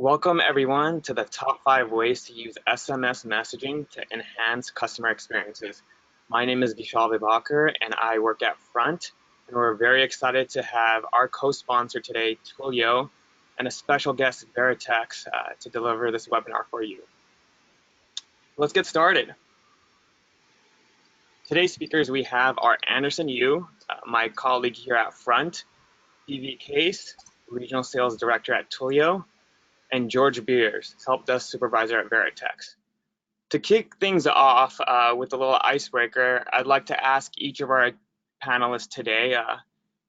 Welcome everyone to the top 5 ways to use SMS messaging to enhance customer experiences. My name is Vishal Vibhakar and I work at Front, and we're very excited to have our co-sponsor today, Twilio, and a special guest, Varitek, to deliver this webinar for you. Let's get started. Today's speakers we have are Andersen Yu, my colleague here at Front, Stevie Case, Regional Sales Director at Twilio, and George Beers, Help Desk Supervisor at Varitek. To kick things off with a little icebreaker, I'd like to ask each of our panelists today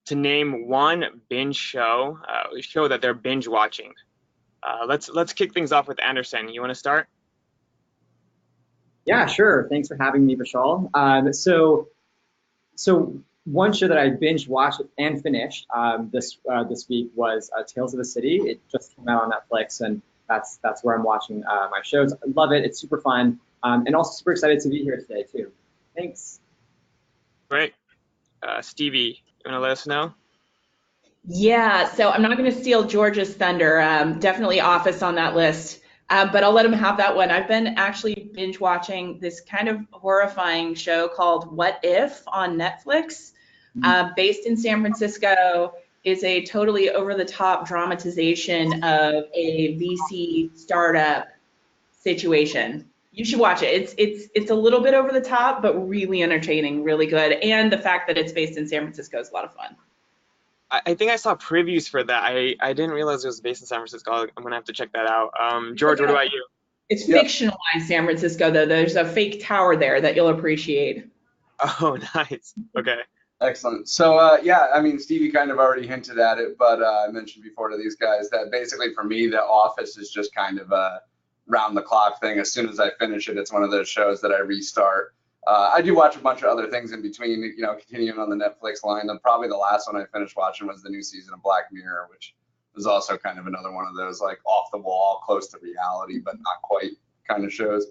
to name one binge show that they're binge watching. Let's kick things off with Andersen. You want to start? Yeah, sure. Thanks for having me, Vishal. So one show that I binge watched and finished this week was Tales of the City. It just came out on Netflix, and that's where I'm watching my shows. I love it. It's super fun, and also super excited to be here today too. Thanks. Great. Stevie, you want to let us know? Yeah, so I'm not going to steal George's thunder. Definitely Office on that list, but I'll let him have that one. I've been actually binge watching this kind of horrifying show called What If on Netflix. Based in San Francisco, is a totally over-the-top dramatization of a VC startup situation. You should watch it. It's a little bit over the top, but really entertaining, really good. And the fact that it's based in San Francisco is a lot of fun. I think I saw previews for that. I didn't realize it was based in San Francisco. I'm gonna have to check that out. George, what about you? It's fictionalized San Francisco, though. There's a fake tower there that you'll appreciate. Oh, nice. Okay. Excellent. So yeah, I mean, Stevie kind of already hinted at it, but I mentioned before to these guys that basically for me, The Office is just kind of a round the clock thing. As soon as I finish it, it's one of those shows that I restart. I do watch a bunch of other things in between, you know, continuing on the Netflix line. And probably the last one I finished watching was the new season of Black Mirror, which was also kind of another one of those like off the wall, close to reality, but not quite kind of shows.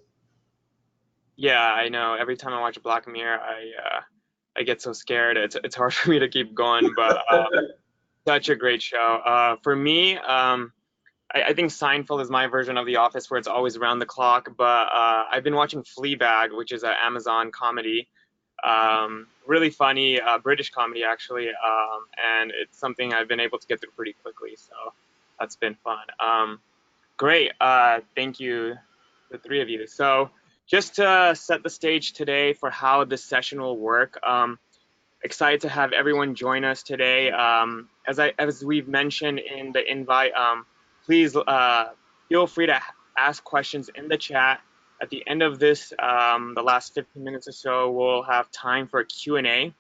Yeah, I know. Every time I watch Black Mirror, I get so scared. It's hard for me to keep going, but such a great show. For me, I think Seinfeld is my version of The Office, where it's always around the clock. But I've been watching Fleabag, which is an Amazon comedy, really funny, British comedy actually, and it's something I've been able to get through pretty quickly. So that's been fun. Great. Thank you, the three of you. So just to set the stage today for how this session will work, excited to have everyone join us today. As we've mentioned in the invite, please feel free to ask questions in the chat. At the end of this, the last 15 minutes or so, we'll have time for a Q&A.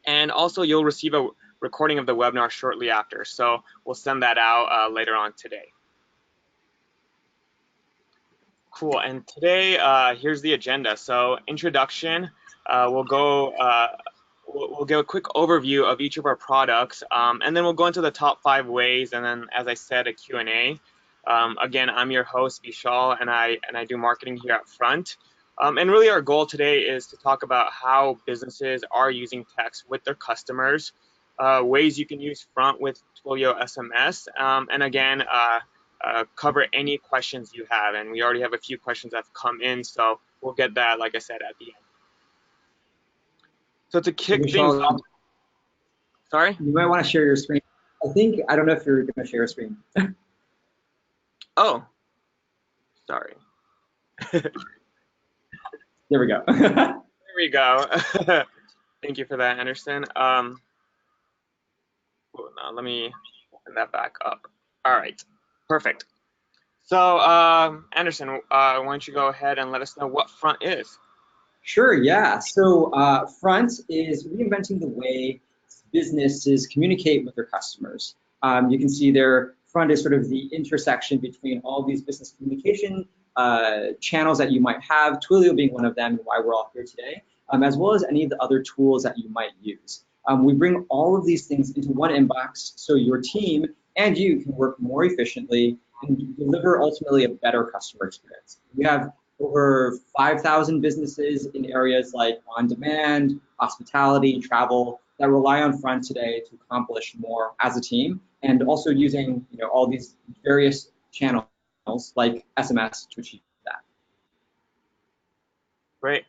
And also, you'll receive a recording of the webinar shortly after. So we'll send that out later on today. Cool, and today, here's the agenda. So introduction, we'll give a quick overview of each of our products, and then we'll go into the top 5 ways, and then, as I said, a Q&A. Again, I'm your host, Vishal, and I do marketing here at Front. And really our goal today is to talk about how businesses are using text with their customers, ways you can use Front with Twilio SMS, and again, cover any questions you have. And we already have a few questions that have come in, so we'll get that, like I said, at the end. So to kick things off, sorry? You might want to share your screen. I don't know if you're going to share your screen. Oh, sorry. There we go. There we go. Thank you for that, Andersen. Now let me open that back up. All right, perfect. So Andersen, why don't you go ahead and let us know what Front is? Sure, yeah. So Front is reinventing the way businesses communicate with their customers. You can see there, Front is sort of the intersection between all these business communication channels that you might have, Twilio being one of them, and why we're all here today, as well as any of the other tools that you might use. We bring all of these things into one inbox so your team and you can work more efficiently and deliver ultimately a better customer experience. We have over 5,000 businesses in areas like on-demand, hospitality, travel, that rely on Front today to accomplish more as a team, and also using all these various channels like SMS to achieve that. Great.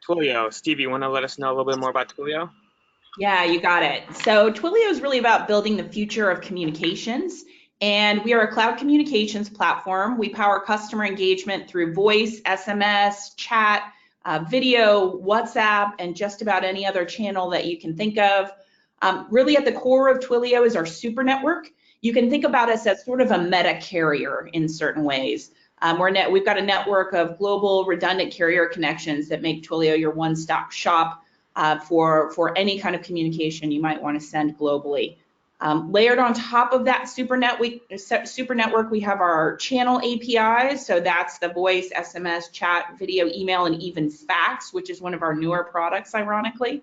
Twilio, Stevie, you want to let us know a little bit more about Twilio? Yeah, you got it. So Twilio is really about building the future of communications, and we are a cloud communications platform. We power customer engagement through voice, SMS, chat, video, WhatsApp, and just about any other channel that you can think of. Really at the core of Twilio is our super network. You can think about us as sort of a meta carrier in certain ways. We've got a network of global redundant carrier connections that make Twilio your one-stop shop for any kind of communication you might want to send globally. Layered on top of that super network, we have our channel APIs. So that's the voice, SMS, chat, video, email, and even fax, which is one of our newer products, ironically.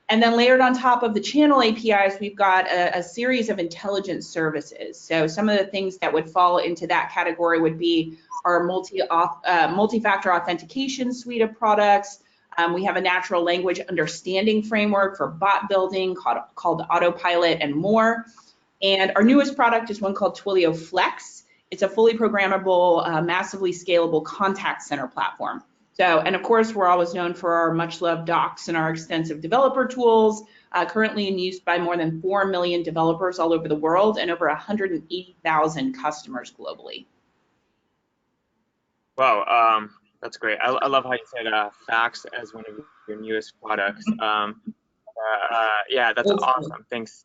And then layered on top of the channel APIs, we've got a series of intelligent services. So some of the things that would fall into that category would be our multi-factor authentication suite of products. We have a natural language understanding framework for bot building called Autopilot and more. And our newest product is one called Twilio Flex. It's a fully programmable, massively scalable contact center platform. So, and of course, we're always known for our much-loved docs and our extensive developer tools, currently in use by more than 4 million developers all over the world and over 180,000 customers globally. Wow, that's great. I love how you said fax as one of your newest products. Yeah, that's awesome. Thanks.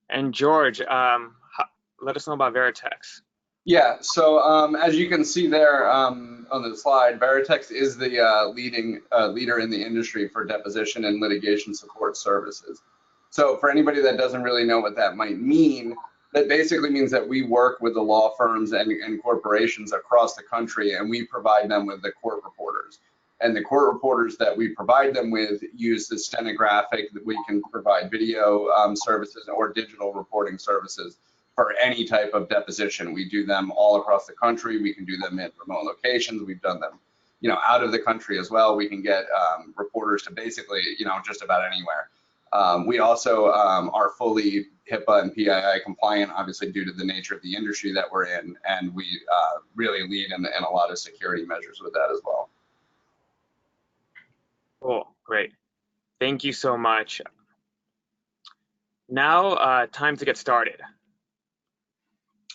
And George, let us know about Varitek. Yeah, so as you can see there on the slide, Varitek is the leader in the industry for deposition and litigation support services. So for anybody that doesn't really know what that might mean, that basically means that we work with the law firms and corporations across the country, and we provide them with the court reporters. And the court reporters that we provide them with use the stenographic, that we can provide video services or digital reporting services for any type of deposition. We do them all across the country. We can do them in remote locations. We've done them, out of the country as well. We can get reporters to basically, just about anywhere. We also are fully HIPAA and PII compliant, obviously due to the nature of the industry that we're in, and we really lead in a lot of security measures with that as well. Cool, great. Thank you so much. Now, time to get started.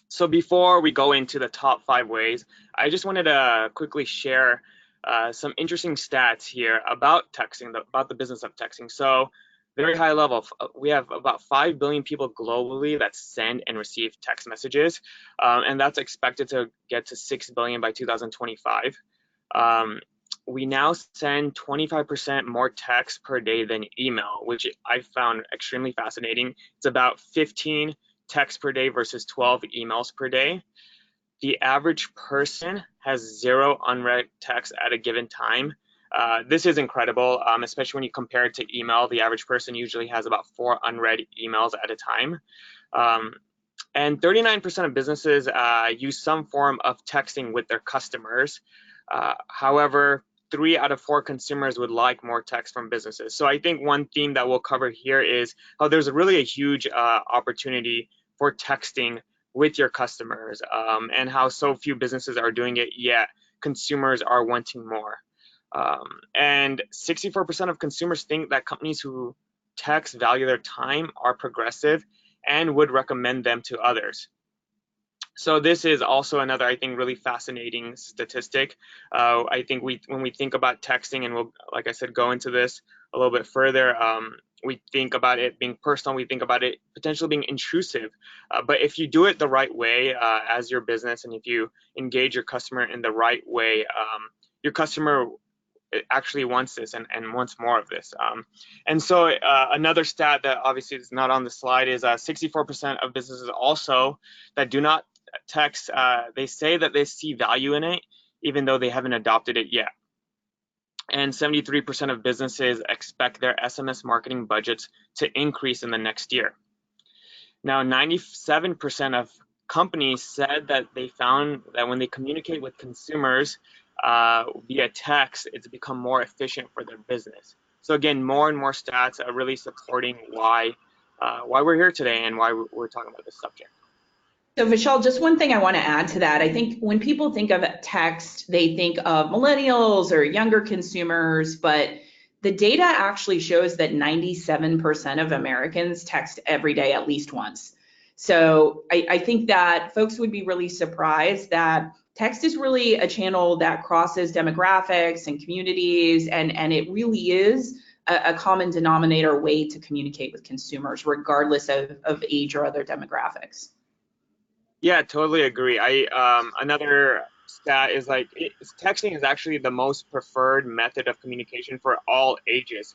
So before we go into the top 5 ways, I just wanted to quickly share some interesting stats here about texting, about the business of texting. So very high level, we have about 5 billion people globally that send and receive text messages, and that's expected to get to 6 billion by 2025. We now send 25% more texts per day than email, which I found extremely fascinating. It's about 15 texts per day versus 12 emails per day. The average person has 0 unread texts at a given time. This is incredible, especially when you compare it to email. The average person usually has about 4 unread emails at a time. And 39% of businesses use some form of texting with their customers. However, 3 out of 4 consumers would like more text from businesses. So I think one theme that we'll cover here is how there's really a huge opportunity for texting with your customers, and how so few businesses are doing it, yet consumers are wanting more. And 64% of consumers think that companies who text value their time, are progressive, and would recommend them to others. So this is also another, I think, really fascinating statistic. I think when we think about texting, and we'll, like I said, go into this a little bit further, we think about it being personal, we think about it potentially being intrusive. But if you do it the right way as your business, and if you engage your customer in the right way, your customer actually wants this and wants more of this. And so another stat that obviously is not on the slide is 64% of businesses also that do not text, they say that they see value in it, even though they haven't adopted it yet. And 73% of businesses expect their SMS marketing budgets to increase in the next year. Now, 97% of companies said that they found that when they communicate with consumers via text, it's become more efficient for their business. So again, more and more stats are really supporting why why we're here today and why we're talking about this subject. So Vishal, just one thing I want to add to that. I think when people think of text, they think of millennials or younger consumers, but the data actually shows that 97% of Americans text every day at least once. So I think that folks would be really surprised that text is really a channel that crosses demographics and communities, and it really is a common denominator way to communicate with consumers, regardless of age or other demographics. Yeah, totally agree. Another stat is like texting is actually the most preferred method of communication for all ages.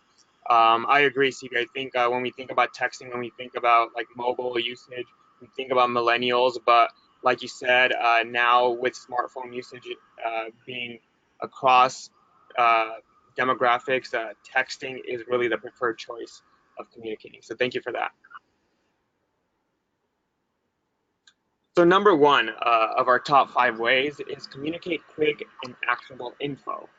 I agree, Stevie. I think when we think about texting, when we think about like mobile usage, we think about millennials. But like you said, now with smartphone usage being across uh, demographics, texting is really the preferred choice of communicating. So thank you for that. So number one of our top 5 ways is communicate quick and actionable info.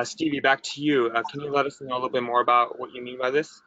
Stevie, back to you. Can you let us know a little bit more about what you mean by this?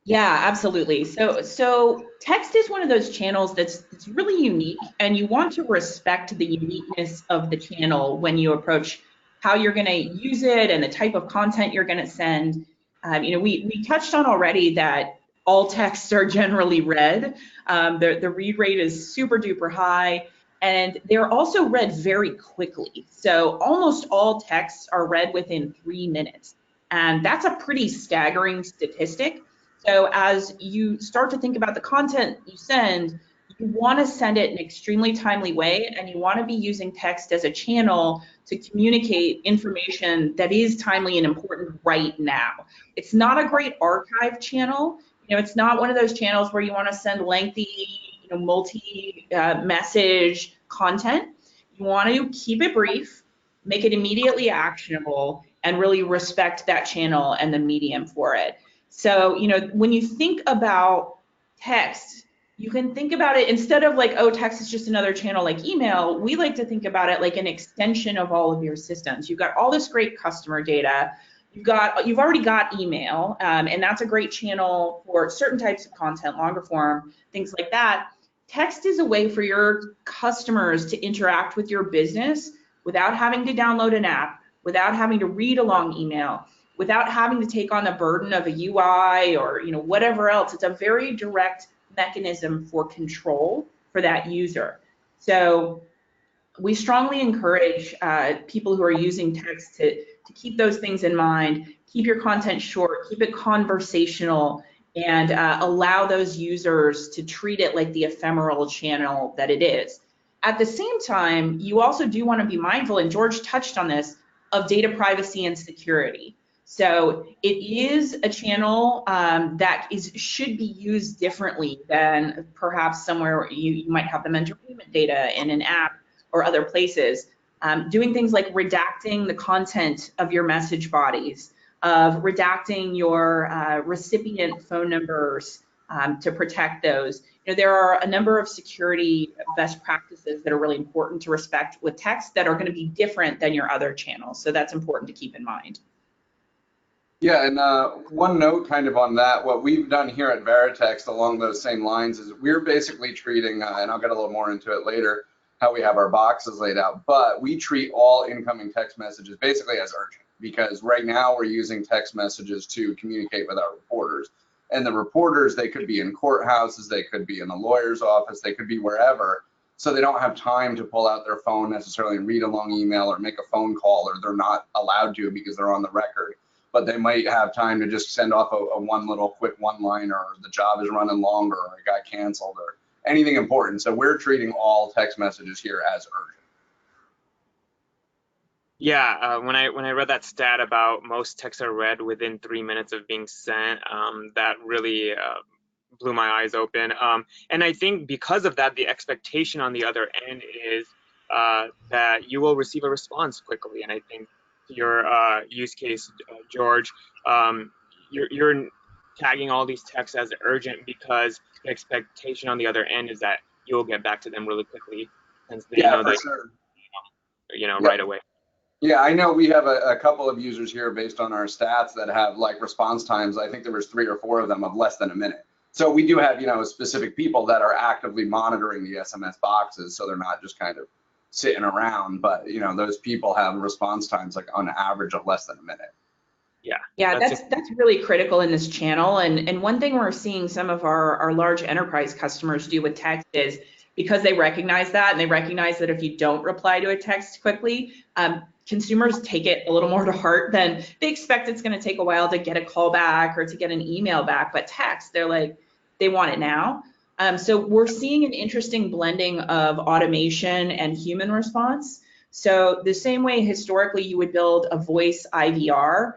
Yeah, absolutely. So text is one of those channels that's really unique, and you want to respect the uniqueness of the channel when you approach how you're going to use it and the type of content you're going to send. We touched on already that all texts are generally read. The read rate is super duper high, and they're also read very quickly. So almost all texts are read within 3 minutes, and that's a pretty staggering statistic. So as you start to think about the content you send, you want to send it in an extremely timely way, and you want to be using text as a channel to communicate information that is timely and important right now. It's not a great archive channel. It's not one of those channels where you want to send lengthy, multi-message content. You want to keep it brief, make it immediately actionable, and really respect that channel and the medium for it. So, when you think about text, you can think about it instead of like, oh, text is just another channel like email. We like to think about it like an extension of all of your systems. You've got all this great customer data. You've already got email, and that's a great channel for certain types of content, longer form, things like that. Text is a way for your customers to interact with your business without having to download an app, without having to read a long email, without having to take on the burden of a UI or whatever else. It's a very direct mechanism for control for that user. So we strongly encourage people who are using text to keep those things in mind, keep your content short, keep it conversational, and allow those users to treat it like the ephemeral channel that it is. At the same time, you also do want to be mindful, and George touched on this, of data privacy and security. So it is a channel that should be used differently than perhaps somewhere where you might have the entertainment data in an app or other places. Doing things like redacting the content of your message bodies, of redacting your recipient phone numbers to protect those. There are a number of security best practices that are really important to respect with text that are going to be different than your other channels. So that's important to keep in mind. Yeah, and one note kind of on that, what we've done here at Varitek along those same lines is we're basically treating, and I'll get a little more into it later, how we have our boxes laid out, but we treat all incoming text messages basically as urgent, because right now we're using text messages to communicate with our reporters. And the reporters, they could be in courthouses, they could be in a lawyer's office, they could be wherever, so they don't have time to pull out their phone necessarily and read a long email or make a phone call, or they're not allowed to because they're on the record. But they might have time to just send off a one little quick one-liner, or the job is running longer, or it got canceled, or anything important. So we're treating all text messages here as urgent. Yeah, when I read that stat about most texts are read within 3 minutes of being sent, that really blew my eyes open. And I think because of that, the expectation on the other end is that you will receive a response quickly. And I think your use case, George, you're tagging all these texts as urgent because the expectation on the other end is that you'll get back to them really quickly, since they Yeah, know for that sure. right away. Yeah, I know we have a couple of users here based on our stats that have like response times. I think there was 3 or 4 of them of less than a minute. So we do have, specific people that are actively monitoring the SMS boxes, so they're not just kind of sitting around, but those people have response times like on average of less than a minute. Yeah, that's really critical in this channel. And one thing we're seeing some of our large enterprise customers do with text is, because they recognize that, and they recognize that if you don't reply to a text quickly, consumers take it a little more to heart than they expect. It's going to take a while to get a call back or to get an email back, but text, they're like, they want it now. So we're seeing an interesting blending of automation and human response. So the same way historically you would build a voice IVR,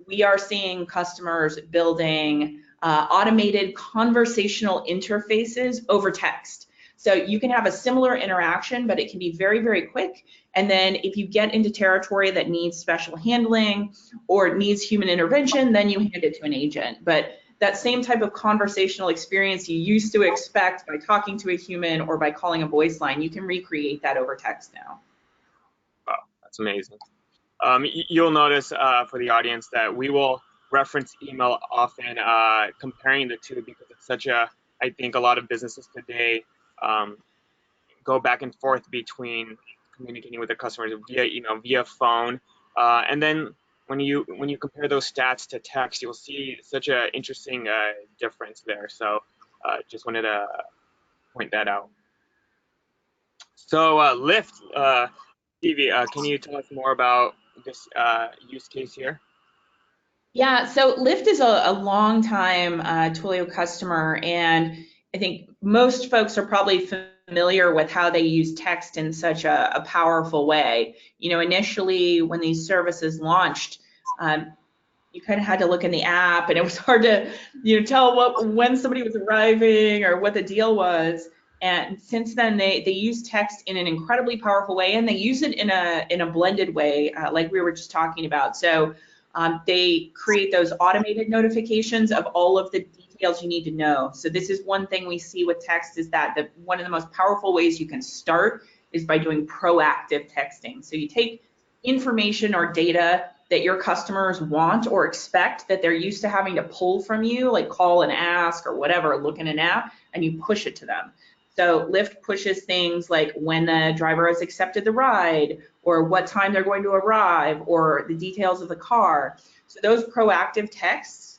we are seeing customers building automated conversational interfaces over text. So you can have a similar interaction, but it can be very, very quick. And then if you get into territory that needs special handling or needs human intervention, then you hand it to an agent. But that same type of conversational experience you used to expect by talking to a human or by calling a voice line, you can recreate that over text now. Wow, that's amazing. You'll notice for the audience that we will reference email often, comparing the two, because it's such I think a lot of businesses today go back and forth between communicating with their customers via email, via phone, and then when you compare those stats to text, you'll see such an interesting difference there. So just wanted to point that out. So Lyft, Stevie, can you tell us more about this use case here? Yeah, so Lyft is a long time Twilio customer, and I think most folks are probably familiar with how they use text in such a powerful way. Initially when these services launched, you kind of had to look in the app, and it was hard to tell when somebody was arriving or what the deal was. And since then, they use text in an incredibly powerful way, and they use it in a blended way, like we were just talking about. So they create those automated notifications of all of the details you need to know. So this is one thing we see with text, is that one of the most powerful ways you can start is by doing proactive texting. So you take information or data that your customers want or expect that they're used to having to pull from you, like call and ask or whatever, look in an app, and you push it to them. So Lyft pushes things like when the driver has accepted the ride, or what time they're going to arrive, or the details of the car. So those proactive texts,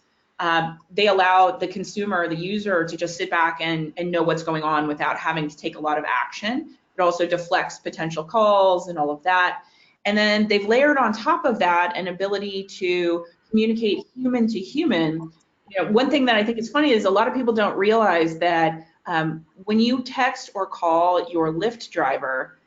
they allow the consumer, the user, to just sit back and know what's going on without having to take a lot of action. It also deflects potential calls and all of that. And then they've layered on top of that an ability to communicate human to human. One thing that I think is funny is a lot of people don't realize that when you text or call your Lyft driver,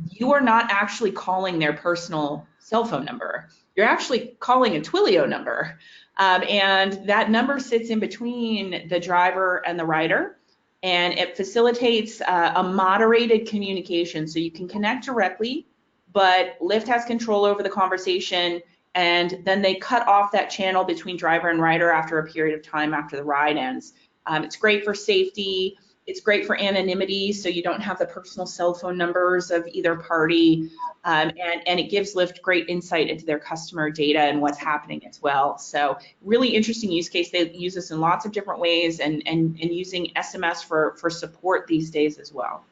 you are not actually calling their personal cell phone number. You're actually calling a Twilio number. And that number sits in between the driver and the rider, and it facilitates a moderated communication. So you can connect directly, but Lyft has control over the conversation, and then they cut off that channel between driver and rider after a period of time after the ride ends. It's great for safety. It's great for anonymity, so you don't have the personal cell phone numbers of either party, and it gives Lyft great insight into their customer data and what's happening as well. So really interesting use case. They use this in lots of different ways, and using SMS for support these days as well.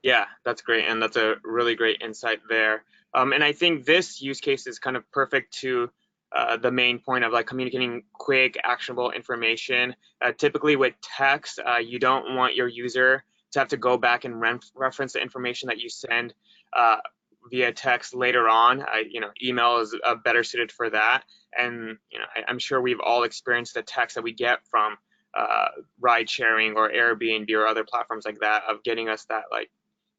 Yeah, that's great, and that's a really great insight there. And I think this use case is kind of perfect to the main point of like communicating quick, actionable information. Typically with text, you don't want your user to have to go back and reference the information that you send via text later on. Email is better suited for that. And I'm sure we've all experienced the text that we get from ride sharing or Airbnb or other platforms like that, of getting us that like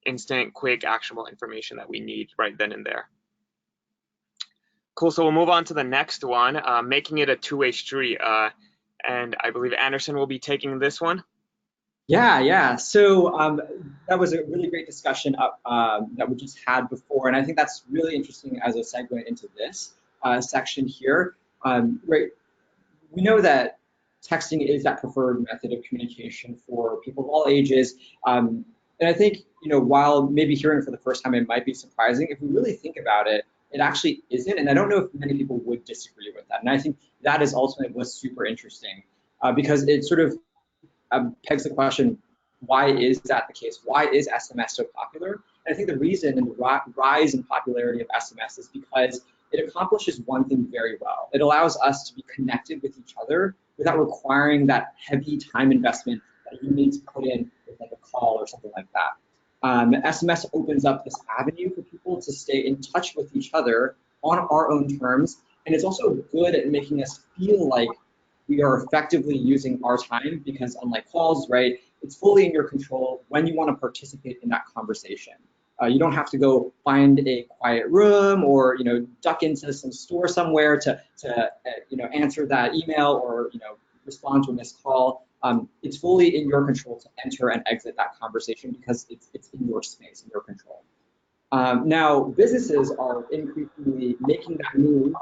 instant, quick, actionable information that we need right then and there. Cool, so we'll move on to the next one, making it a two-way street. And I believe Andersen will be taking this one. Yeah. So that was a really great discussion that we just had before, and I think that's really interesting as a segue into this section here. Right, we know that texting is that preferred method of communication for people of all ages, and I think while maybe hearing it for the first time it might be surprising, if we really think about it, it actually isn't, and I don't know if many people would disagree with that. And I think that is ultimately what's super interesting. because it sort of pegs the question, why is that the case? Why is SMS so popular? And I think the reason and the rise in popularity of SMS is because it accomplishes one thing very well. It allows us to be connected with each other without requiring that heavy time investment that you need to put in with like a call or something like that. SMS opens up this avenue for people to stay in touch with each other on our own terms, and it's also good at making us feel like we are effectively using our time, because unlike calls, right, it's fully in your control when you want to participate in that conversation. You don't have to go find a quiet room or duck into some store somewhere to answer that email or respond to a missed call. It's fully in your control to enter and exit that conversation because it's in your space, in your control. Now, businesses are increasingly making that move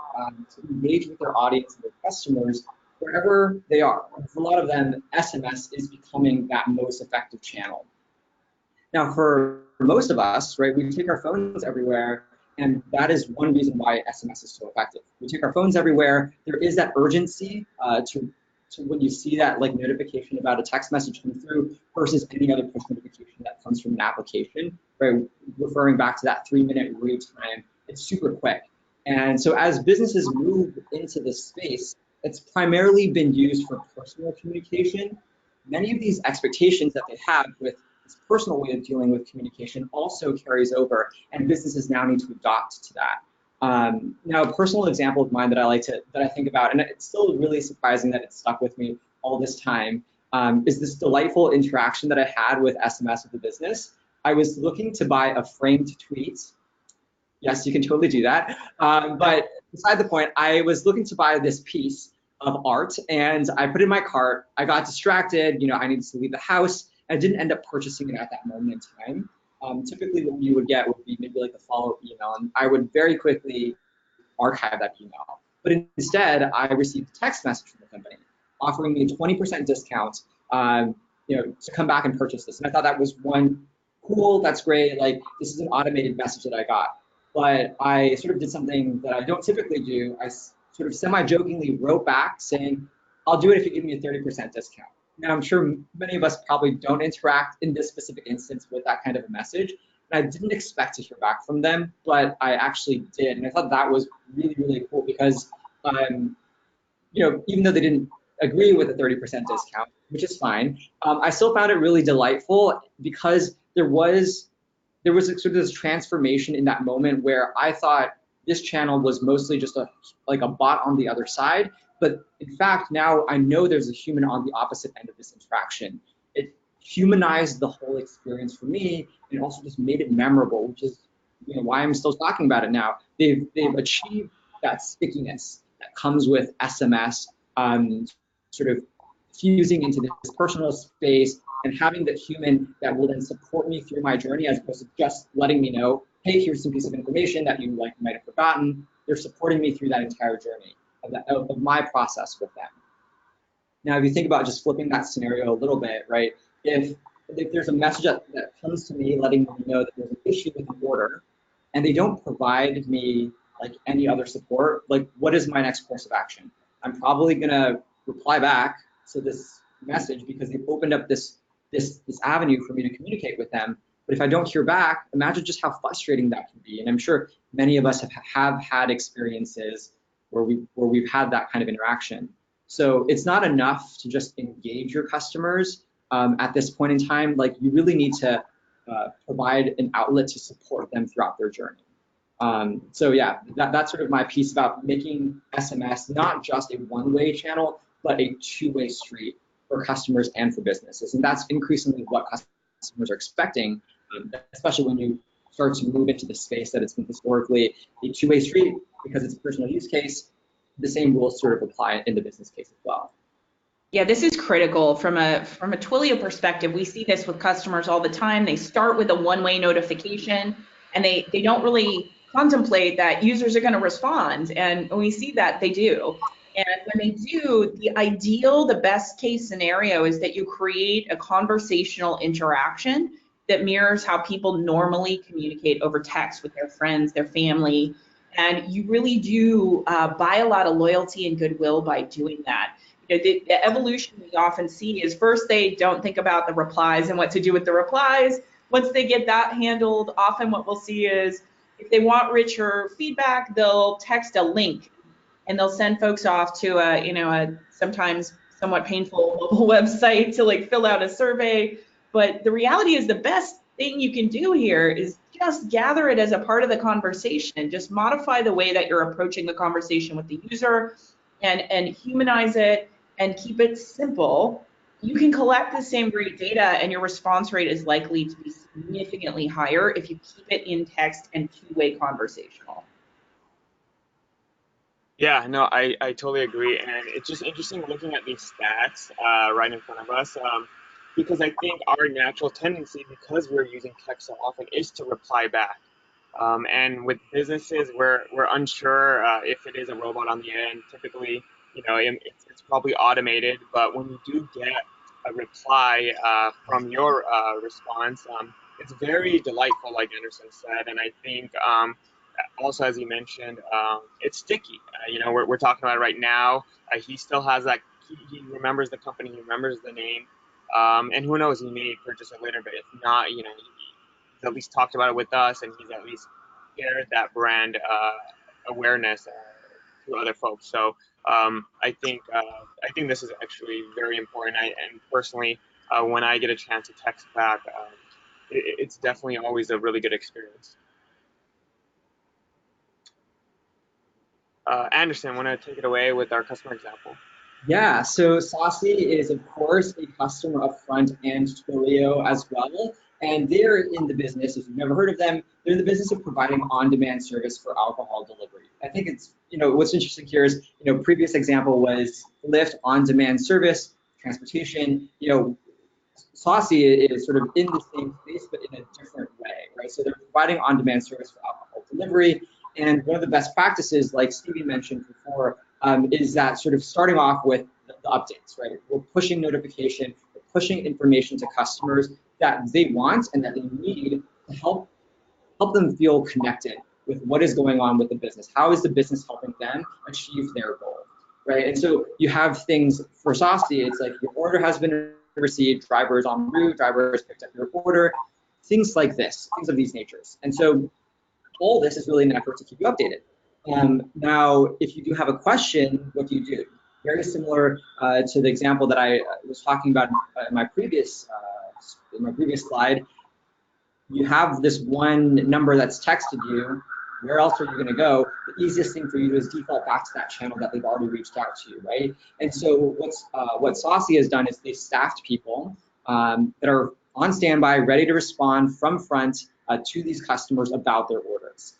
to engage with their audience and their customers wherever they are. For a lot of them, SMS is becoming that most effective channel. Now, for most of us, right, we take our phones everywhere, and that is one reason why SMS is so effective. We take our phones everywhere. There is that urgency to when you see that like notification about a text message come through versus any other push notification that comes from an application, right? Referring back to that 3-minute read time, it's super quick. And so as businesses move into this space, it's primarily been used for personal communication. Many of these expectations that they have with this personal way of dealing with communication also carries over, and businesses now need to adopt to that. Now, a personal example of mine that I think about, and it's still really surprising that it stuck with me all this time, is this delightful interaction that I had with SMS with the business. I was looking to buy a framed tweet. Yes, you can totally do that. But beside the point, I was looking to buy this piece of art, and I put it in my cart. I got distracted. I needed to leave the house. I didn't end up purchasing it at that moment in time. Typically what you would get would be maybe like a follow-up email, and I would very quickly archive that email. But instead, I received a text message from the company offering me a 20% discount, to come back and purchase this. And I thought that was one, cool, that's great. Like, this is an automated message that I got. But I sort of did something that I don't typically do. I sort of semi-jokingly wrote back saying, I'll do it if you give me a 30% discount. Now, I'm sure many of us probably don't interact in this specific instance with that kind of a message. And I didn't expect to hear back from them, but I actually did. And I thought that was really, really cool because, even though they didn't agree with a 30% discount, which is fine, I still found it really delightful because there was a sort of this transformation in that moment where I thought this channel was mostly just a bot on the other side. But in fact, now I know there's a human on the opposite end of this interaction. It humanized the whole experience for me and also just made it memorable, which is why I'm still talking about it now. They've achieved that stickiness that comes with SMS, sort of fusing into this personal space and having the human that will then support me through my journey as opposed to just letting me know, hey, here's some piece of information that you might have forgotten. They're supporting me through that entire journey of my process with them. Now, if you think about just flipping that scenario a little bit, right? If there's a message that comes to me letting me know that there's an issue with an order and they don't provide me like any other support, like what is my next course of action? I'm probably gonna reply back to this message because they've opened up this avenue for me to communicate with them. But if I don't hear back, imagine just how frustrating that can be. And I'm sure many of us have had experiences where we've had that kind of interaction. So it's not enough to just engage your customers at this point in time. Like, you really need to provide an outlet to support them throughout their journey. So yeah, that's sort of my piece about making SMS not just a one-way channel, but a two-way street for customers and for businesses. And that's increasingly what customers are expecting, especially when you start to move into the space that it's been historically a two-way street because it's a personal use case. The same rules sort of apply in the business case as well. Yeah, this is critical from a Twilio perspective. We see this with customers all the time. They start with a one-way notification and they don't really contemplate that users are going to respond. And when we see that, they do. And when they do, the best case scenario is that you create a conversational interaction that mirrors how people normally communicate over text with their friends, their family. And you really do buy a lot of loyalty and goodwill by doing that. the evolution we often see is first they don't think about the replies and what to do with the replies. Once they get that handled, often what we'll see is if they want richer feedback, they'll text a link and they'll send folks off to a sometimes somewhat painful mobile website to like fill out a survey. But the reality is the best thing you can do here is just gather it as a part of the conversation. Just modify the way that you're approaching the conversation with the user and humanize it and keep it simple. You can collect the same great data and your response rate is likely to be significantly higher if you keep it in text and two-way conversational. Yeah, no, I totally agree. And it's just interesting looking at these stats right in front of us because I think our natural tendency, because we're using text so often, is to reply back. And with businesses, we're unsure if it is a robot on the end. Typically, it's probably automated. But when you do get a reply from your response, it's very delightful, like Anderson said. And I think also, as you mentioned, it's sticky. We're talking about it right now. He still has that. He remembers the company. He remembers the name. And who knows, he may purchase it later. But if not, he's at least talked about it with us, and he's at least shared that brand awareness to other folks. So I think this is actually very important. And personally, when I get a chance to text back, it's definitely always a really good experience. Anderson, want to take it away with our customer example? Yeah, so Saucy is, of course, a customer of Front and Twilio as well. And they're in the business, if you've never heard of them, they're in the business of providing on-demand service for alcohol delivery. I think it's, what's interesting here is, previous example was Lyft on-demand service, transportation. Saucy is sort of in the same space, but in a different way, right? So they're providing on-demand service for alcohol delivery. And one of the best practices, like Stevie mentioned before, is that sort of starting off with the updates, right? We're pushing notification, we're pushing information to customers that they want and that they need to help them feel connected with what is going on with the business. How is the business helping them achieve their goal, right? And so you have things for Saucy, it's like your order has been received, driver is en route, driver has picked up your order, things like this, things of these natures. And so all this is really an effort to keep you updated. Now, if you do have a question, what do you do? Very similar to the example that I was talking about in my previous slide. You have this one number that's texted you. Where else are you going to go? The easiest thing for you to do is default back to that channel that they've already reached out to you, right? And so what Saucy has done is they staffed people that are on standby, ready to respond from Front to these customers about their orders.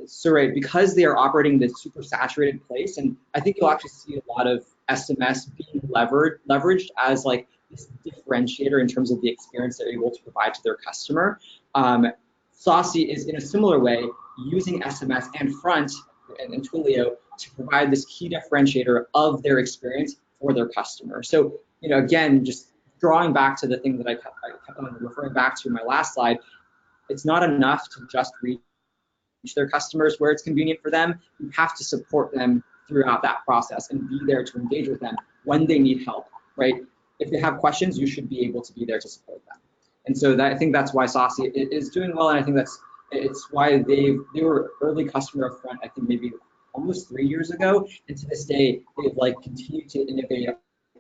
So right, because they are operating in this super saturated place, and I think you'll actually see a lot of SMS being leveraged as like this differentiator in terms of the experience they're able to provide to their customer. Saucy is in a similar way using SMS and Front and Twilio to provide this key differentiator of their experience for their customer. So, again, just drawing back to the thing that I kept on referring back to in my last slide, it's not enough to just reach their customers where it's convenient for them. You have to support them throughout that process and be there to engage with them when they need help, right? If they have questions, you should be able to be there to support them. And so I think that's why Saucy is doing well, and I think it's why they were early customer of Front, I think maybe almost 3 years ago, and to this day, they've like continued to innovate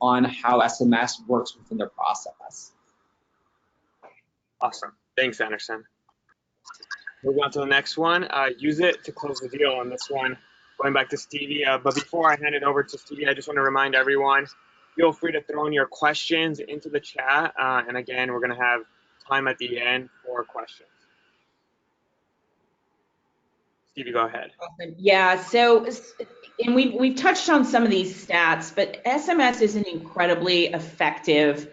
on how SMS works within their process. Awesome. Thanks, Anderson. Moving on to the next one. Use it to close the deal on this one. Going back to Stevie. But before I hand it over to Stevie, I just want to remind everyone, feel free to throw in your questions into the chat. And again, we're going to have time at the end for questions. Stevie, go ahead. Yeah, so, and we've touched on some of these stats, but SMS is an incredibly effective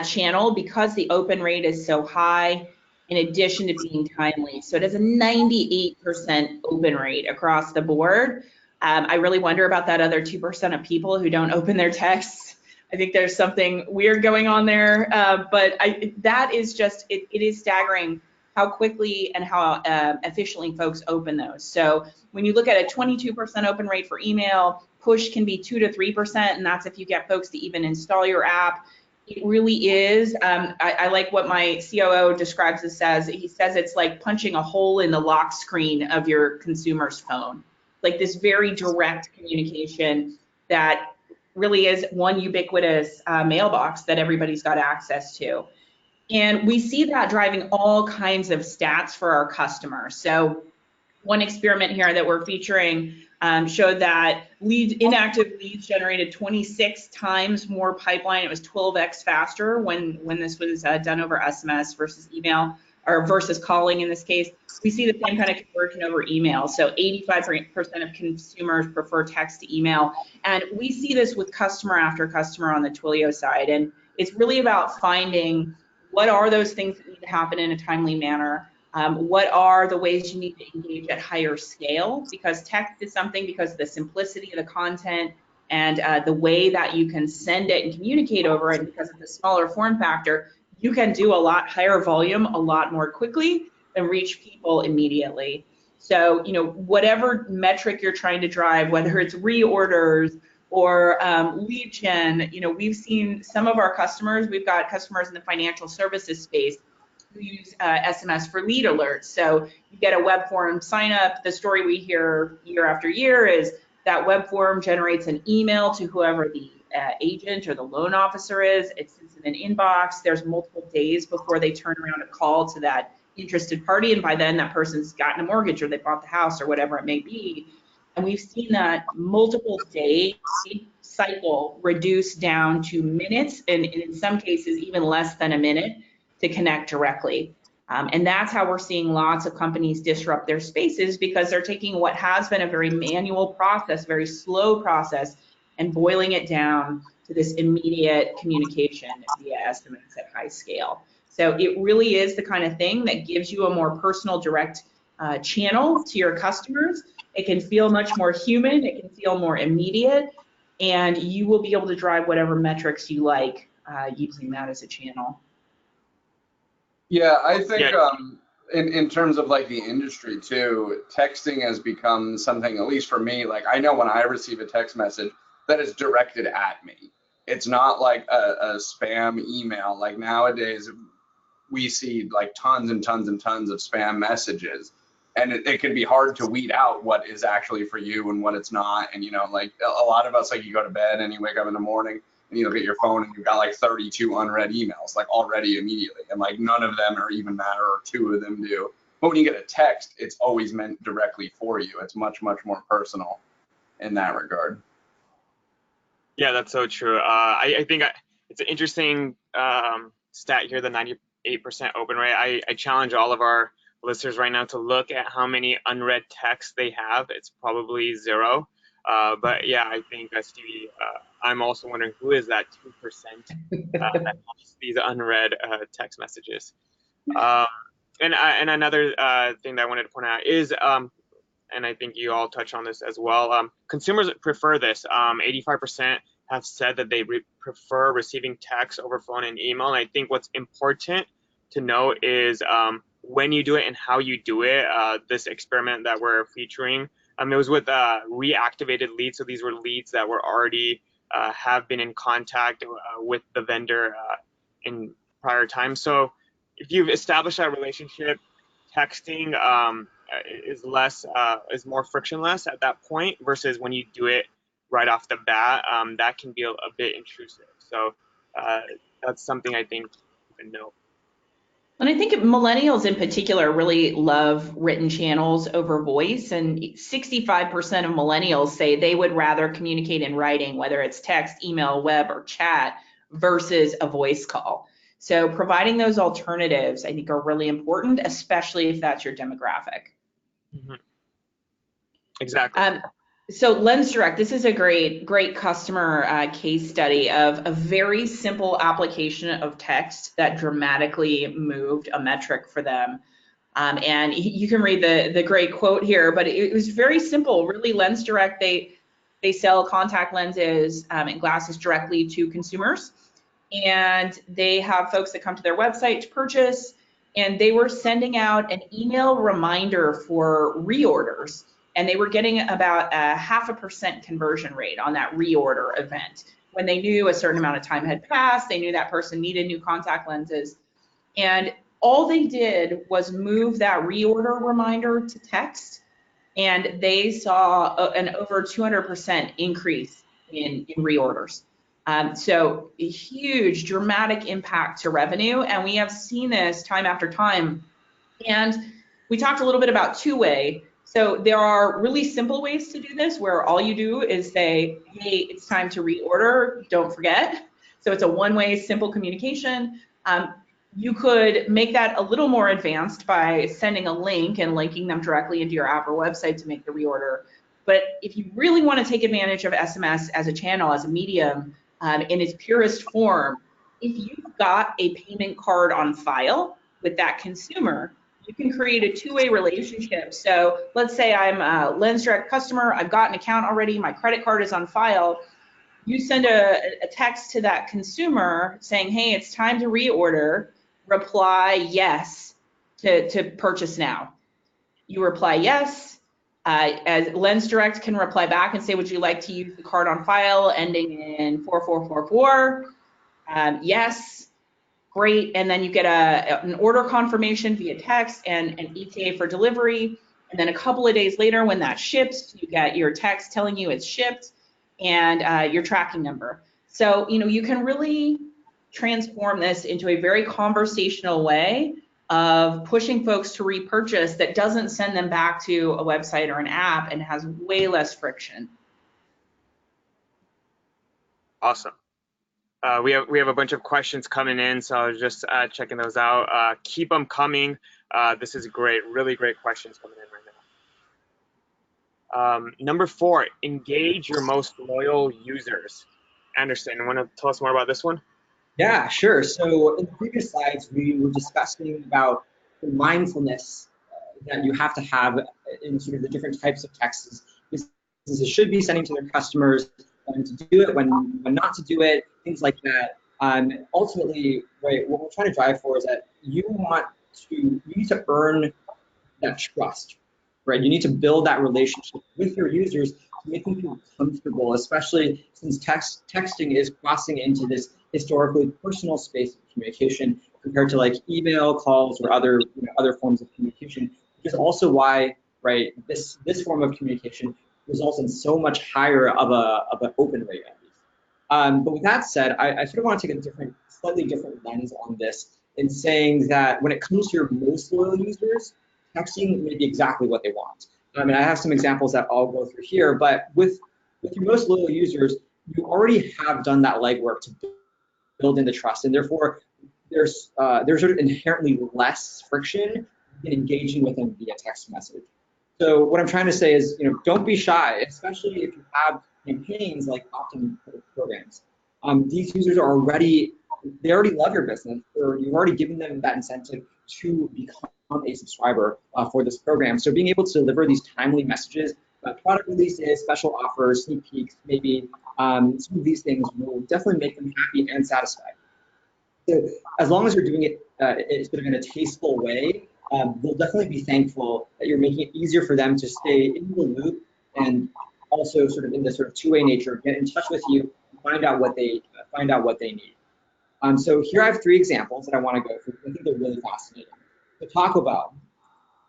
channel because the open rate is so high, in addition to being timely. So it has a 98% open rate across the board. I really wonder about that other 2% of people who don't open their texts. I think there's something weird going on there, but that is just, it is staggering how quickly and how efficiently folks open those. So when you look at a 22% open rate for email, push can be 2 to 3%, and that's if you get folks to even install your app. It really is. I like what my COO describes this as. He says it's like punching a hole in the lock screen of your consumer's phone. Like this very direct communication that really is one ubiquitous mailbox that everybody's got access to. And we see that driving all kinds of stats for our customers. So one experiment here that we're featuring showed that inactive leads generated 26 times more pipeline. It was 12x faster when this was done over SMS versus email, or versus calling in this case. We see the same kind of conversion over email. So 85% of consumers prefer text to email. And we see this with customer after customer on the Twilio side. And it's really about finding what are those things that need to happen in a timely manner. What are the ways you need to engage at higher scale? Because text is something, because of the simplicity of the content and the way that you can send it and communicate over it, because of the smaller form factor, you can do a lot higher volume a lot more quickly and reach people immediately. So, whatever metric you're trying to drive, whether it's reorders or lead gen, we've seen some of our customers, we've got customers in the financial services space who use SMS for lead alerts. So you get a web form sign up. The story we hear year after year is that web form generates an email to whoever the agent or the loan officer is. It sits in an inbox. There's multiple days before they turn around a call to that interested party, and by then that person's gotten a mortgage or they bought the house or whatever it may be. And we've seen that multiple day cycle reduced down to minutes, and in some cases even less than a minute, to connect directly. And that's how we're seeing lots of companies disrupt their spaces, because they're taking what has been a very manual process, very slow process, and boiling it down to this immediate communication via SMS at high scale. So it really is the kind of thing that gives you a more personal, direct channel to your customers. It can feel much more human, it can feel more immediate, and you will be able to drive whatever metrics you like using that as a channel. Yeah, I think in terms of like the industry too, texting has become something, at least for me, like I know when I receive a text message that is directed at me. It's not like a spam email. Like nowadays, we see like tons and tons and tons of spam messages, and it can be hard to weed out what is actually for you and what it's not. And like a lot of us, like you go to bed and you wake up in the morning and you look at your phone and you've got like 32 unread emails, like already immediately, and like none of them are even matter, or 2 of them do. But when you get a text, it's always meant directly for you. It's much, much more personal in that regard. Yeah, that's so true. I think it's an interesting stat here, the 98% open rate. I challenge all of our listeners right now to look at how many unread texts they have. It's probably 0. But yeah, I think Stevie, I'm also wondering who is that 2% that has these unread text messages. And another thing that I wanted to point out is, and I think you all touch on this as well, consumers prefer this. 85% have said that they prefer receiving text over phone and email. And I think what's important to know is when you do it and how you do it. This experiment that we're featuring, it was with reactivated leads. So these were leads that were already have been in contact with the vendor in prior times. So if you've established that relationship, texting is more frictionless at that point versus when you do it right off the bat. That can be a bit intrusive. So that's something I think you can know. And I think millennials in particular really love written channels over voice, and 65% of millennials say they would rather communicate in writing, whether it's text, email, web, or chat, versus a voice call. So providing those alternatives, I think, are really important, especially if that's your demographic. Mm-hmm. Exactly. So Lens Direct, this is a great customer case study of a very simple application of text that dramatically moved a metric for them. And you can read the great quote here, but it was very simple. Really, Lens Direct, they sell contact lenses and glasses directly to consumers. And they have folks that come to their website to purchase, and they were sending out an email reminder for reorders. and they were getting about a 0.5% conversion rate on that reorder event. When they knew a certain amount of time had passed, they knew that person needed new contact lenses, and all they did was move that reorder reminder to text, and they saw an over 200% increase in reorders. So a huge, dramatic impact to revenue, and we have seen this time after time. And we talked a little bit about two-way. So there are really simple ways to do this, where all you do is say, hey, it's time to reorder, don't forget. So it's a one-way, simple communication. You could make that a little more advanced by sending a link and linking them directly into your app or website to make the reorder. But if you really want to take advantage of SMS as a channel, as a medium, in its purest form, if you've got a payment card on file with that consumer, you can create a two-way relationship. So let's say I'm a LensDirect customer, I've got an account already, my credit card is on file. You send a text to that consumer saying, hey, it's time to reorder, reply yes to purchase now. You reply yes, as LensDirect can reply back and say, would you like to use the card on file ending in 4444? Yes, great. And then you get an order confirmation via text and an ETA for delivery. And then a couple of days later, when that ships, you get your text telling you it's shipped and your tracking number. So, you can really transform this into a very conversational way of pushing folks to repurchase that doesn't send them back to a website or an app and has way less friction. Awesome. We have a bunch of questions coming in, so I was just checking those out. Keep them coming. This is great, really great questions coming in right now. Number 4, engage your most loyal users. Andersen, want to tell us more about this one? Yeah, sure. So in the previous slides, we were discussing about the mindfulness that you have to have in sort of the different types of texts businesses should be sending to their customers, when to do it, when not to do it, things like that. Ultimately, right, what we're trying to drive for is that you need to earn that trust, right? You need to build that relationship with your users to make them feel comfortable, especially since texting is crossing into this historically personal space of communication compared to like email, calls, or other forms of communication, which is also why, right, this form of communication results in so much higher of an open rate at least. But with that said, I sort of want to take a slightly different lens on this in saying that when it comes to your most loyal users, texting may be exactly what they want. I mean, I have some examples that I'll go through here, but with your most loyal users, you already have done that legwork to build in the trust, and therefore there's sort of inherently less friction in engaging with them via text message. So what I'm trying to say is, don't be shy, especially if you have campaigns like opt-in programs. These users are already love your business, or you've already given them that incentive to become a subscriber for this program. So being able to deliver these timely messages about product releases, special offers, sneak peeks, maybe some of these things will definitely make them happy and satisfied. So as long as you're doing it sort of in a tasteful way, they'll definitely be thankful that you're making it easier for them to stay in the loop and also sort of in this sort of two-way nature, get in touch with you, and find out what they need. So here I have 3 examples that I want to go through. I think they're really fascinating. So Taco Bell.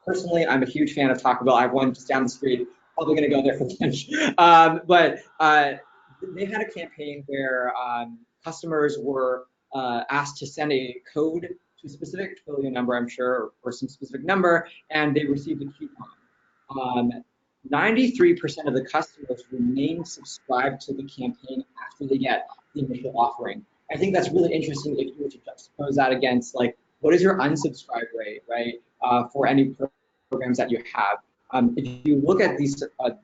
Personally, I'm a huge fan of Taco Bell. I have one just down the street. Probably going to go there for lunch. But they had a campaign where customers were asked to send a code to a specific Twilio number, I'm sure, or some specific number, and they received a coupon. 93% of the customers remain subscribed to the campaign after they get the initial offering. I think that's really interesting if you were to juxtapose that against, like, what is your unsubscribe rate, right, for any programs that you have. If you look at these sort of,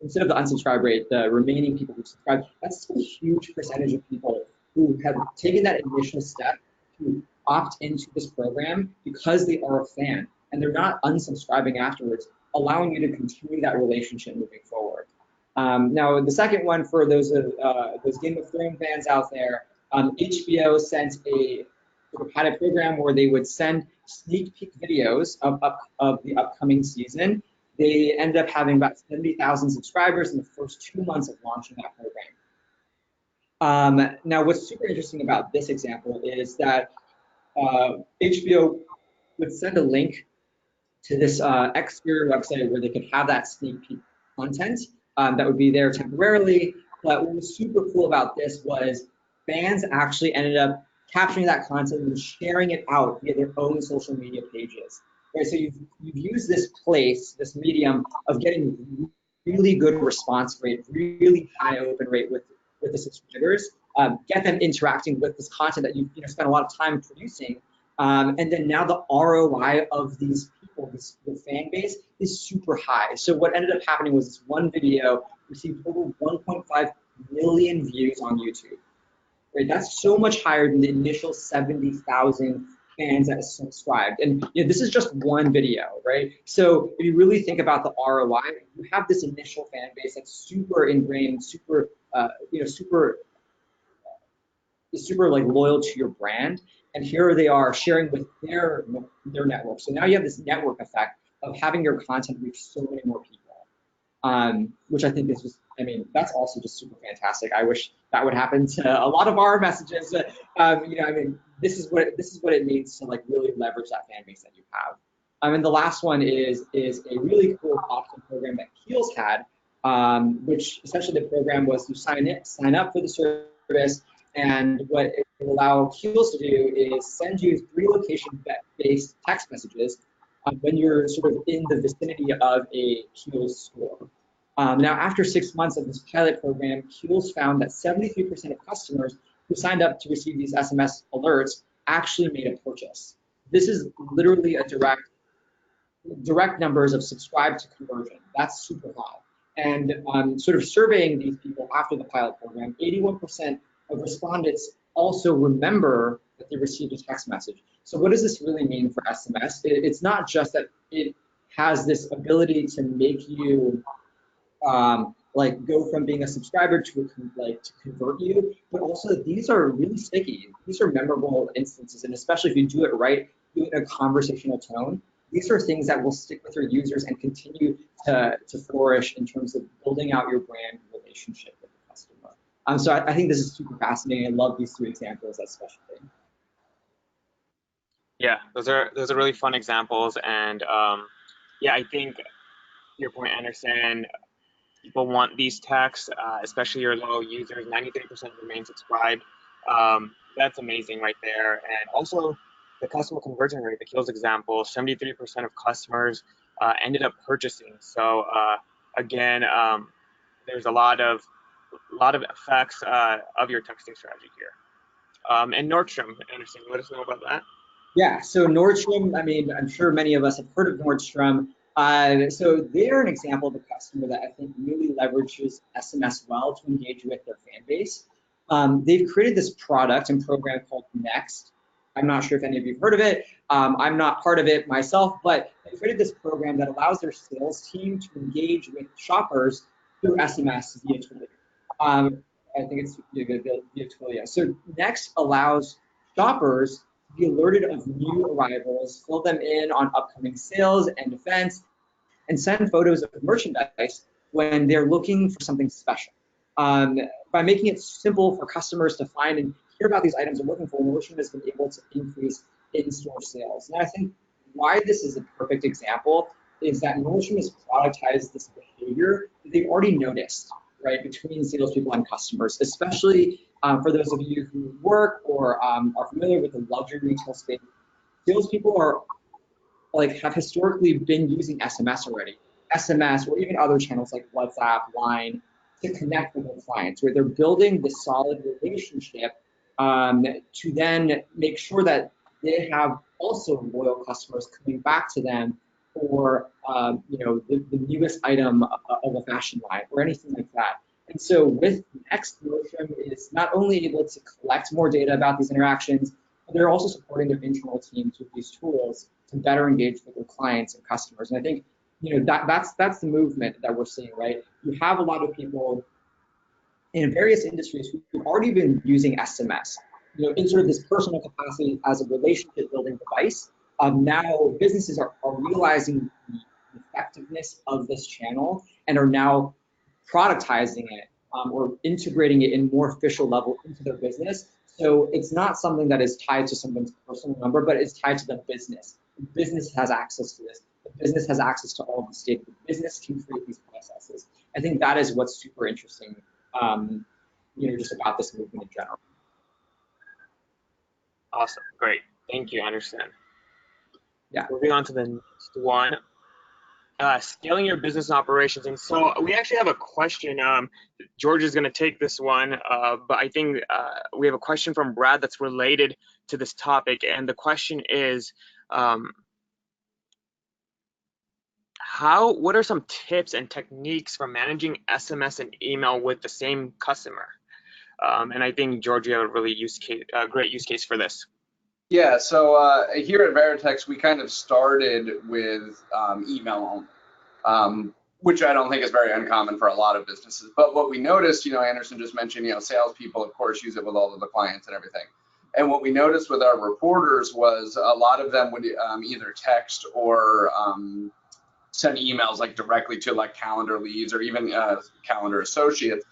instead of the unsubscribe rate, the remaining people who subscribe, that's a huge percentage of people who have taken that initial step to opt into this program because they are a fan, and they're not unsubscribing afterwards, allowing you to continue that relationship moving forward. Now, the second one, for those Game of Thrones fans out there, HBO had a program where they would send sneak peek videos of the upcoming season They ended up having about 70,000 subscribers in the first 2 months of launching that program. Now, what's super interesting about this example is that HBO would send a link to this exterior website where they could have that sneak peek content that would be there temporarily. But what was super cool about this was fans actually ended up capturing that content and sharing it out via their own social media pages. Right? So you've used this place, this medium of getting really good response rate, really high open rate with the subscribers, get them interacting with this content that you've spent a lot of time producing. And then now the ROI of these people, the fan base, is super high. So what ended up happening was this one video received over 1.5 million views on YouTube. Right? That's so much higher than the initial 70,000 fans that subscribed. And this is just one video, right? So if you really think about the ROI, you have this initial fan base that's super ingrained, super like loyal to your brand, and here they are sharing with their network. So now you have this network effect of having your content reach so many more people, which I think is just, that's also just super fantastic. I wish that would happen to a lot of our messages. This is what it means to like really leverage that fan base that you have. And the last one is a really cool opt-in program that Kiehl's had, which essentially the program was to sign up for the service. And what it will allow Kiehl's to do is send you 3 location-based text messages when you're sort of in the vicinity of a Kiehl's store. Now, after 6 months of this pilot program, Kiehl's found that 73% of customers who signed up to receive these SMS alerts actually made a purchase. This is literally a direct numbers of subscribe to conversion. That's super high. And sort of surveying these people after the pilot program, 81% of respondents also remember that they received a text message. So what does this really mean for SMS? It's not just that it has this ability to make you like go from being a subscriber to convert you, but also these are really sticky. These are memorable instances, and especially if you do it right, do it in a conversational tone, these are things that will stick with your users and continue to flourish in terms of building out your brand relationship with the customer. So I think this is super fascinating. I love these 3 examples especially. Yeah, those are really fun examples, and yeah, I think your point, Anderson, people want these texts, especially your loyal users. 93% remain subscribed. That's amazing right there. And also the customer conversion rate, the Kiehl's example, 73% of customers ended up purchasing. So again, there's a lot of effects of your texting strategy here. And Nordstrom, Anderson, let us know about that. Yeah, so Nordstrom, I'm sure many of us have heard of Nordstrom. So they're an example of a customer that I think really leverages SMS well to engage with their fan base. They've created this product and program called Next. I'm not sure if any of you have heard of it. I'm not part of it myself, but they created this program that allows their sales team to engage with shoppers through SMS via Twilio. I think it's via Twilio. So Next allows shoppers to be alerted of new arrivals, fill them in on upcoming sales and events, and send photos of merchandise when they're looking for something special. By making it simple for customers to find and hear about these items they're looking for, Nordstrom has been able to increase in-store sales. And I think why this is a perfect example is that Nordstrom has productized this behavior that they've already noticed, right, between salespeople and customers, especially for those of you who work or are familiar with the luxury retail space. Salespeople have historically been using SMS already, SMS or even other channels like WhatsApp, Line, to connect with their clients, where they're building this solid relationship to then make sure that they have also loyal customers coming back to them for the newest item of a fashion line or anything like that. And so with Next, Nordstrom is not only able to collect more data about these interactions, but they're also supporting their internal teams with these tools to better engage with their clients and customers. And I think that's the movement that we're seeing, right? You have a lot of people in various industries who've already been using SMS, in sort of this personal capacity as a relationship building device. Now businesses are realizing the effectiveness of this channel and are now productizing it or integrating it in more official level into their business. So it's not something that is tied to someone's personal number, but it's tied to the business. The business has access to this. The business has access to all of the data. The business can create these processes. I think that is what's super interesting, just about this movement in general. Awesome. Great. Thank you, Andersen. Yeah. Moving on to the next one. Scaling your business operations. And so we actually have a question. George is going to take this one, but I think we have a question from Brad that's related to this topic. And the question is, what are some tips and techniques for managing SMS and email with the same customer? And I think George, you have a really great use case for this. Yeah, so here at Varitek, we kind of started with email only, which I don't think is very uncommon for a lot of businesses. But what we noticed, Andersen just mentioned, salespeople, of course, use it with all of the clients and everything. And what we noticed with our reporters was a lot of them would either text or send emails like directly to like calendar leads or even calendar associates,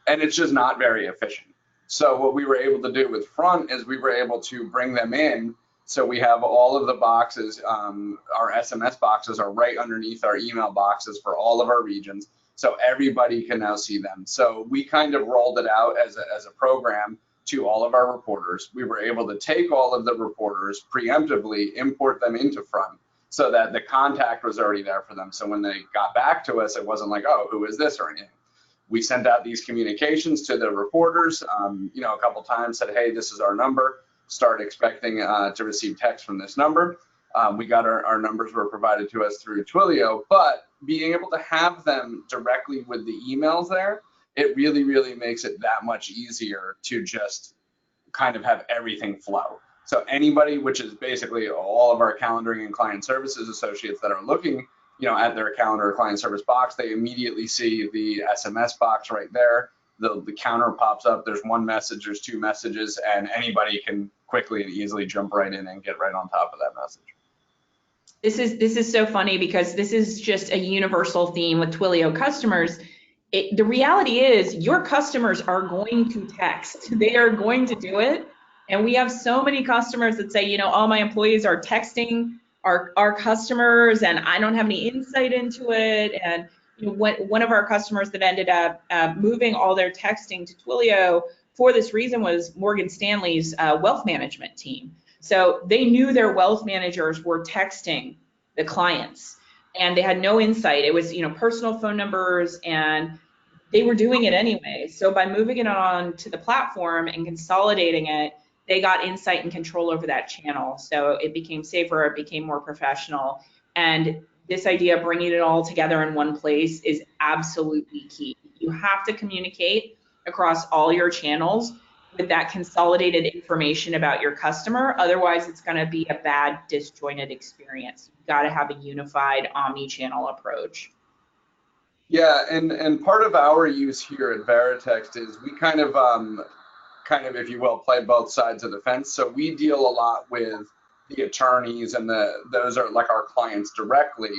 and it's just not very efficient. So what we were able to do with Front is we were able to bring them in. So we have all of the boxes, our SMS boxes are right underneath our email boxes for all of our regions. So everybody can now see them. So we kind of rolled it out as a program to all of our reporters. We were able to take all of the reporters, preemptively import them into Front so that the contact was already there for them. So when they got back to us, it wasn't like, oh, who is this or anything. We sent out these communications to the reporters, a couple times, said, hey, this is our number. Start expecting to receive text from this number. We got our numbers were provided to us through Twilio, but being able to have them directly with the emails there, it really, really makes it that much easier to just kind of have everything flow. So anybody, which is basically all of our calendaring and client services associates that are looking at their calendar or client service box, they immediately see the SMS box right there. The counter pops up. There's one message, there's two messages, and anybody can quickly and easily jump right in and get right on top of that message. This is so funny because this is just a universal theme with Twilio customers. The reality is your customers are going to text. They are going to do it. And we have so many customers that say, all my employees are texting our customers and I don't have any insight into it. And one of our customers that ended up moving all their texting to Twilio for this reason was Morgan Stanley's wealth management team. So they knew their wealth managers were texting the clients and they had no insight. It was, personal phone numbers and they were doing it anyway. So by moving it on to the platform and consolidating it, they got insight and control over that channel. So it became safer, it became more professional. And this idea of bringing it all together in one place is absolutely key. You have to communicate across all your channels with that consolidated information about your customer. Otherwise, it's going to be a bad, disjointed experience. You've got to have a unified omni-channel approach. Yeah, and part of our use here at Varitek is we kind of, if you will, play both sides of the fence. So we deal a lot with the attorneys and those are like our clients directly.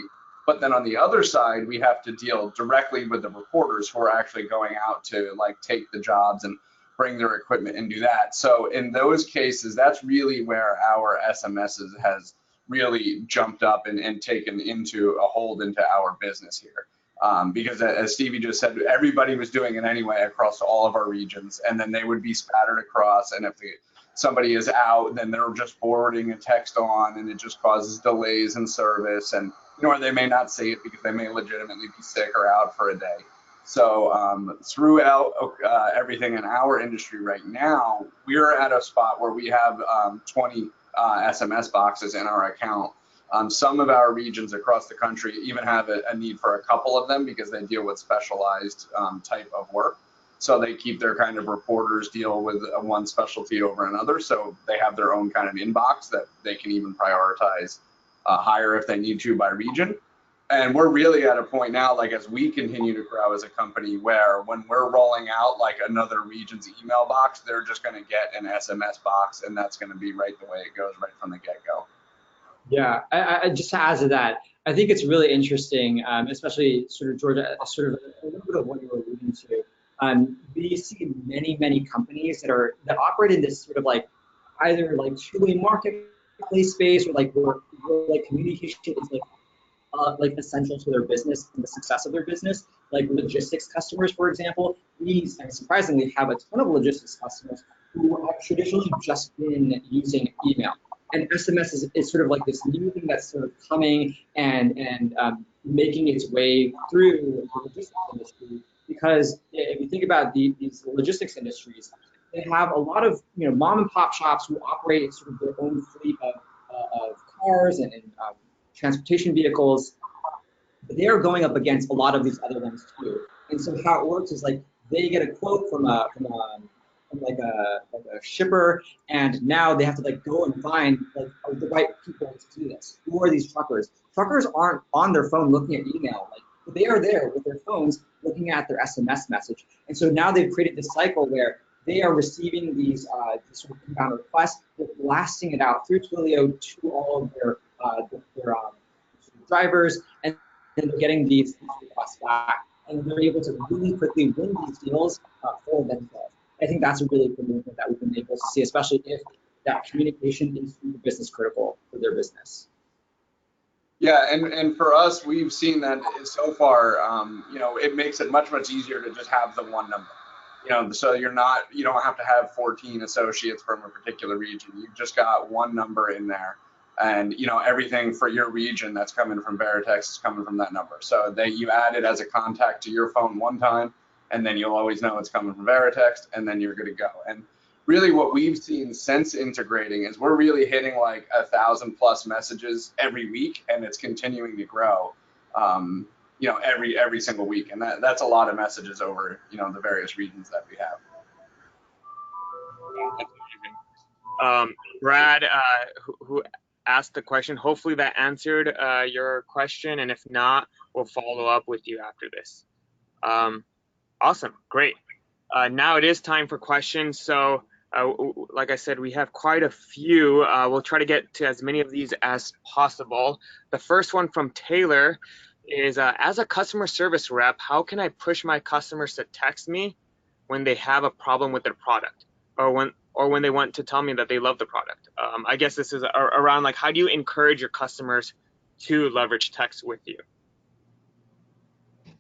But then on the other side, we have to deal directly with the reporters who are actually going out to like take the jobs and bring their equipment and do that. So in those cases, that's really where our SMSs has really jumped up and taken into a hold into our business here. Because as Stevie just said, everybody was doing it anyway across all of our regions, and then they would be spattered across. And if somebody is out, then they're just forwarding a text on, and it just causes delays in service. And or they may not see it because they may legitimately be sick or out for a day. So throughout everything in our industry right now, we're at a spot where we have 20 SMS boxes in our account. Some of our regions across the country even have a need for a couple of them because they deal with specialized type of work. So they keep their kind of reporters deal with one specialty over another. So they have their own kind of inbox that they can even prioritize higher if they need to by region. And we're really at a point now, like as we continue to grow as a company, where when we're rolling out like another region's email box, they're just going to get an SMS box, and that's going to be right the way it goes right from the get-go. Yeah, I just to add to that, I think it's really interesting, especially sort of Georgia, sort of a little bit of what you were alluding to. We see many companies that operate in this sort of like either like two-way marketplace space or where like communication is like essential to their business and the success of their business. Like logistics customers, for example, we surprisingly have a ton of logistics customers who have traditionally just been using email. And SMS is sort of like this new thing that's sort of coming and making its way through the logistics industry. Because if you think about these logistics industries, they have a lot of mom and pop shops who operate sort of their own fleet of cars and transportation vehicles, but they are going up against a lot of these other ones too. And so how it works is like they get a quote from a shipper, and now they have to like go and find like the right people to do this. Who are these truckers? Truckers aren't on their phone looking at email, but they are there with their phones looking at their SMS message. And so now they've created this cycle where they are receiving these sort of inbound requests, they're blasting it out through Twilio to all of their drivers, and then they're getting these requests back, and they're able to really quickly win these deals for themselves. I think that's a really good movement that we've been able to see, especially if that communication is business critical for their business. Yeah, and for us, we've seen that so far. It makes it much easier to just have the one number. So you don't have to have 14 associates from a particular region. You've just got one number in there, and everything for your region that's coming from Varitek is coming from that number. So that you add it as a contact to your phone one time, and then you'll always know it's coming from Varitek, and then you're good to go. And really what we've seen since integrating is we're really hitting like 1,000+ messages every week, and it's continuing to grow, every single week. And that's a lot of messages over, the various regions that we have. Brad, who asked the question, hopefully that answered your question, and if not, we'll follow up with you after this. Awesome, great. Now it is time for questions. So like I said, we have quite a few. We'll try to get to as many of these as possible. The first one from Taylor is, as a customer service rep, how can I push my customers to text me when they have a problem with their product, or when they want to tell me that they love the product? I guess this is around like, how do you encourage your customers to leverage text with you?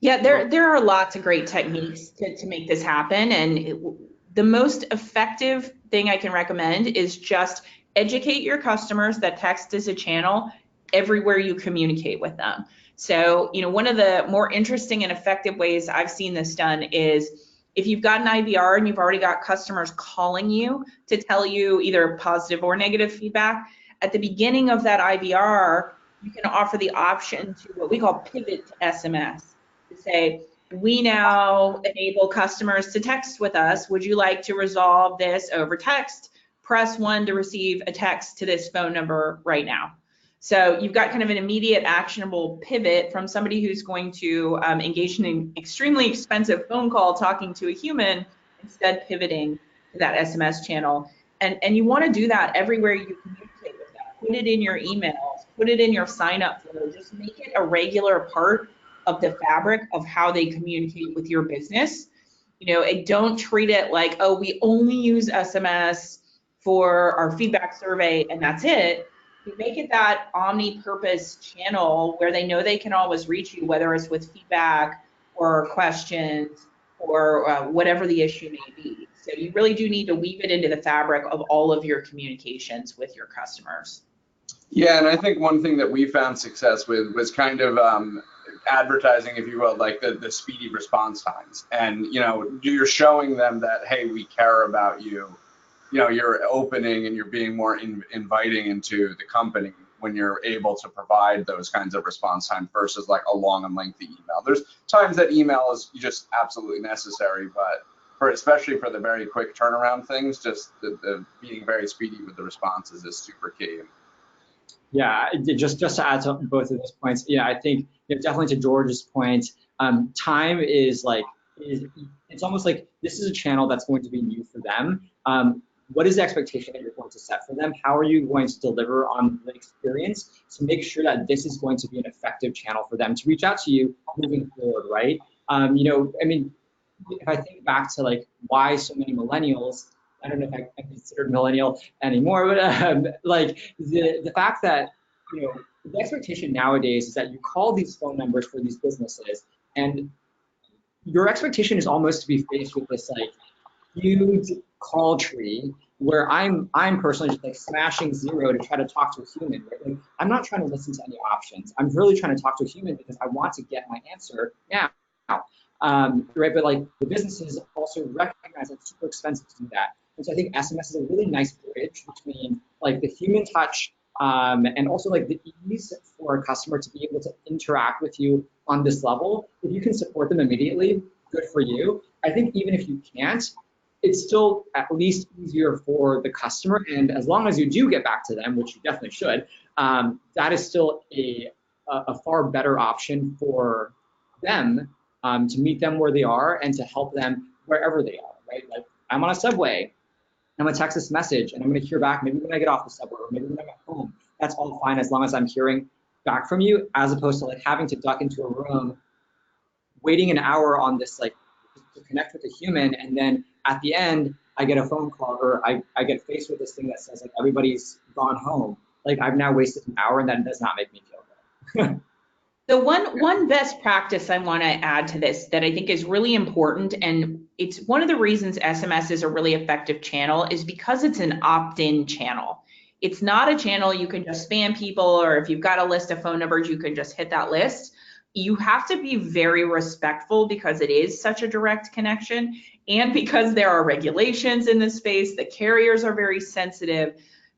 Yeah, there are lots of great techniques to make this happen. And the most effective thing I can recommend is just educate your customers that text is a channel everywhere you communicate with them. So, one of the more interesting and effective ways I've seen this done is if you've got an IVR and you've already got customers calling you to tell you either positive or negative feedback, at the beginning of that IVR, you can offer the option to what we call pivot to SMS. To say, we now enable customers to text with us. Would you like to resolve this over text? Press 1 to receive a text to this phone number right now. So you've got kind of an immediate actionable pivot from somebody who's going to engage in an extremely expensive phone call talking to a human, instead pivoting to that SMS channel. And you want to do that everywhere you communicate with them. Put it in your emails, put it in your sign-up flow. Just make it a regular part of the fabric of how they communicate with your business. And don't treat it like, oh, we only use SMS for our feedback survey and that's it. You make it that omni-purpose channel where they know they can always reach you, whether it's with feedback or questions or whatever the issue may be. So you really do need to weave it into the fabric of all of your communications with your customers. Yeah, and I think one thing that we found success with was kind of advertising, if you will, like the speedy response times. And, you're showing them that, hey, we care about you. You're opening and you're being more inviting into the company when you're able to provide those kinds of response time versus like a long and lengthy email. There's times that email is just absolutely necessary, but especially for the very quick turnaround things, just the being very speedy with the responses is super key. Yeah, just to add to both of those points, I think definitely to George's point, time is like, it's almost like this is a channel that's going to be new for them. what is the expectation that you're going to set for them? How are you going to deliver on the experience to make sure that this is going to be an effective channel for them to reach out to you moving forward, right? You know, I mean, if I think back to like why so many millennials, I don't know if I'm considered millennial anymore, but like the fact that, you know, the expectation nowadays is that you call these phone numbers for these businesses, and your expectation is almost to be faced with this like huge call tree where I'm personally just like smashing zero to try to talk to a human. Right? Like, I'm not trying to listen to any options. I'm really trying to talk to a human because I want to get my answer now. Right, but like the businesses also recognize it's super expensive to do that, and so I think SMS is a really nice bridge between like the human touch and also like the ease for a customer to be able to interact with you on this level. If you can support them immediately, good for you. I think even if you can't, it's still at least easier for the customer, and as long as you do get back to them, which you definitely should, that is still a far better option for them to meet them where they are and to help them wherever they are, right? Like I'm on a subway, I'm gonna text this message and I'm gonna hear back maybe when I get off the subway or maybe when I'm at home. That's all fine as long as I'm hearing back from you, as opposed to like having to duck into a room, waiting an hour on this like to connect with a human, and then at the end I get a phone call or I get faced with this thing that says like everybody's gone home. Like I've now wasted an hour, and that does not make me feel good. So one best practice I want to add to this that I think is really important, and it's one of the reasons SMS is a really effective channel, is because it's an opt-in channel. It's not a channel you can just spam people, or if you've got a list of phone numbers, you can just hit that list. You have to be very respectful because it is such a direct connection, and because there are regulations in this space, the carriers are very sensitive.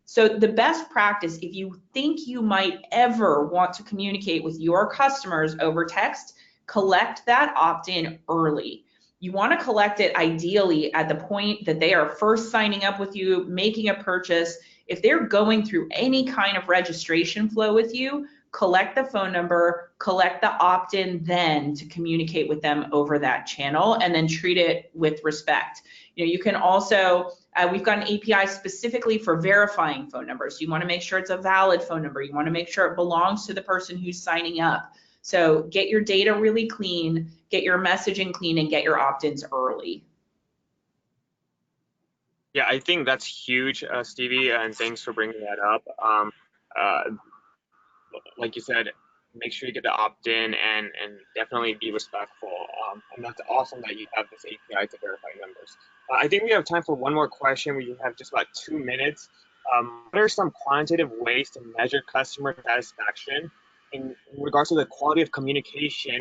So the best practice, if you think you might ever want to communicate with your customers over text, collect that opt-in early. You want to collect it ideally at the point that they are first signing up with you, making a purchase. If they're going through any kind of registration flow with you, collect the phone number, collect the opt-in then to communicate with them over that channel, and then treat it with respect. You know, you can also, we've got an API specifically for verifying phone numbers. You want to make sure it's a valid phone number. You want to make sure it belongs to the person who's signing up. So get your data really clean, get your messaging clean, and get your opt-ins early. Yeah, I think that's huge, Stevie, and thanks for bringing that up. Like you said, make sure you get the opt-in and definitely be respectful. And that's awesome that you have this API to verify numbers. I think we have time for one more question. We have just about 2 minutes. What are some quantitative ways to measure customer satisfaction in regards to the quality of communication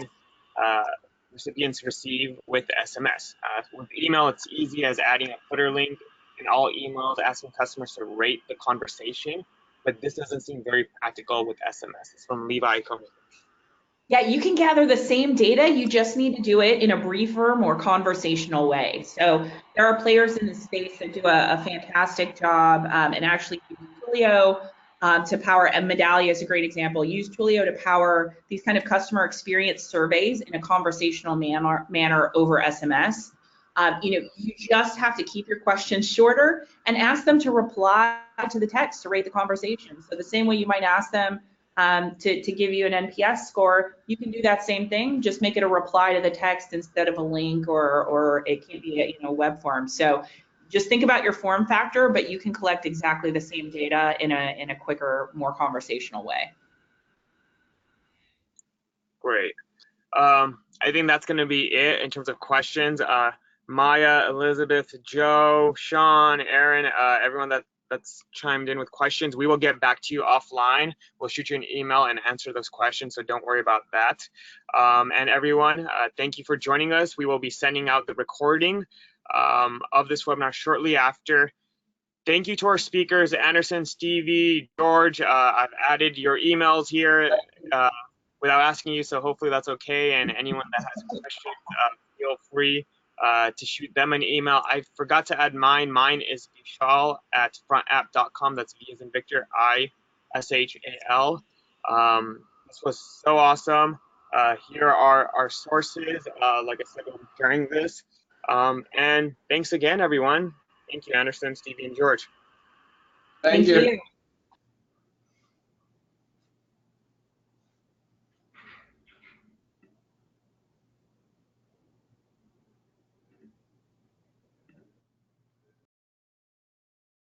recipients receive with SMS? With email, it's easy as adding a footer link in all emails, asking customers to rate the conversation, but this doesn't seem very practical with SMS. It's from Levi Combs. Yeah, you can gather the same data, you just need to do it in a briefer, more conversational way. So there are players in the space that do a fantastic job, and actually use Twilio to power, and Medallia is a great example, use Twilio to power these kind of customer experience surveys in a conversational manner over SMS. You know, you just have to keep your questions shorter and ask them to reply to the text to rate the conversation. So the same way you might ask them to give you an NPS score, you can do that same thing, just make it a reply to the text instead of a link, or it can be a web form. So just think about your form factor, but you can collect exactly the same data in a quicker, more conversational way. Great. I think that's going to be it in terms of questions. Maya, Elizabeth, Joe, Sean, Aaron, everyone that's chimed in with questions, we will get back to you offline. We'll shoot you an email and answer those questions, so don't worry about that. And everyone, thank you for joining us. We will be sending out the recording of this webinar shortly after. Thank you to our speakers, Andersen, Stevie, George. I've added your emails here without asking you, so hopefully that's okay. And anyone that has questions, feel free to shoot them an email. I forgot to add mine. Mine is vishal@frontapp.com. That's V as in Victor, ISHAL. This was so awesome. Here are our sources. Like I said, we'll be sharing this. And thanks again, everyone. Thank you, Anderson, Stevie, and George. Thank you. you.